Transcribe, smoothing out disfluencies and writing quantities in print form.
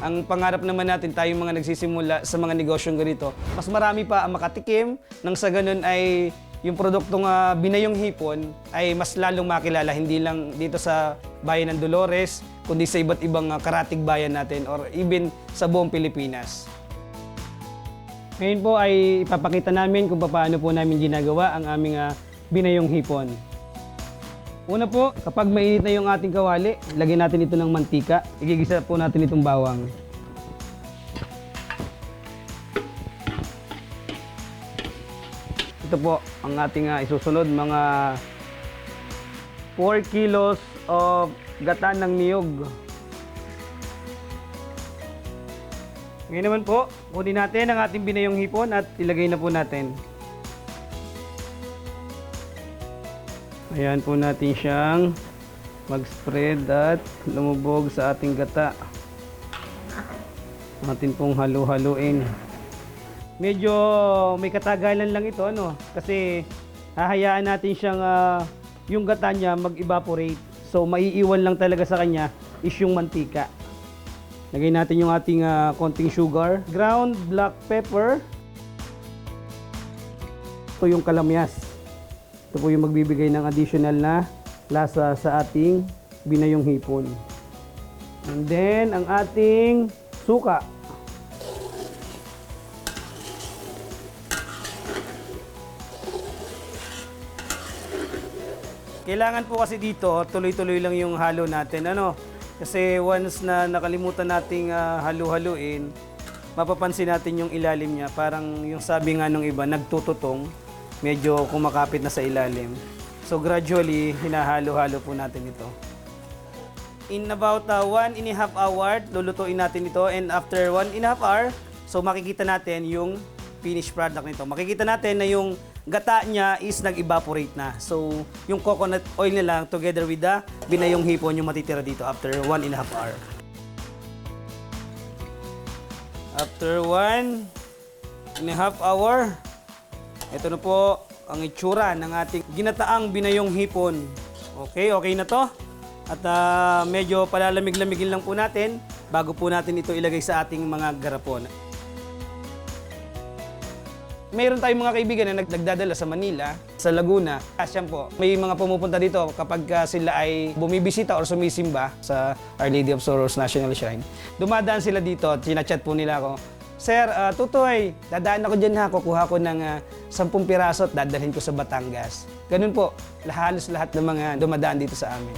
Ang pangarap naman natin, tayong mga nagsisimula sa mga negosyong ganito, mas marami pa ang makatikim, nang sa ganun ay yung produktong binayong hipon ay mas lalong makilala, hindi lang dito sa bayan ng Dolores, kundi sa iba't ibang karatig bayan natin or even sa buong Pilipinas. Ngayon po ay ipapakita namin kung paano po namin ginagawa ang aming binayong hipon. Una po, kapag mainit na yung ating kawali, lagyan natin ito ng mantika. Igigisa po natin itong bawang. Ito po ang ating isusunod, mga 4 kilos of gata ng niyog. Ngayon naman po, kunin natin ang ating binayong hipon at ilagay na po natin. Ayan po natin siyang mag-spread at lumubog sa ating gata. Natin pong halu-haluin. Medyo may katagalan lang ito, kasi hahayaan natin siyang yung gata niya mag-evaporate. So maiiwan lang talaga sa kanya is yung mantika. Lagay natin yung ating konting sugar, ground black pepper. Ito yung kalamyas. Ito po yung magbibigay ng additional na lasa sa ating binayong hipon. And then, ang ating suka. Kailangan po kasi dito, tuloy-tuloy lang yung halo natin. Kasi once na nakalimutan nating halu-haluin, mapapansin natin yung ilalim niya. Parang yung sabi nga nung iba, nagtututong. Medyo kumakapit na sa ilalim. So gradually, hinahalo-halo po natin ito. In about 1.5 hour, lulutuin natin ito. And after 1.5 hour, so makikita natin yung finished product nito. Makikita natin na yung gata niya is nag-evaporate na. So yung coconut oil na lang together with the binayong hipon yung matitira dito after 1.5 hour. After 1.5 hour, ito na po ang itsura ng ating ginataang binayong hipon. Okay na to. At medyo palalamig-lamigin lang po natin bago po natin ito ilagay sa ating mga garapon. Mayroon tayong mga kaibigan na nagdadala sa Manila, sa Laguna. Asyan po, may mga pumupunta dito kapag sila ay bumibisita or sumisimba sa Our Lady of Sorrows National Shrine. Dumadaan sila dito at sinachat po nila ako, Sir, Tutoy, dadaan ako dyan kukuha ko ng 10 piraso at dadalhin ko sa Batangas. Ganun po, halos lahat ng mga dumadaan dito sa amin.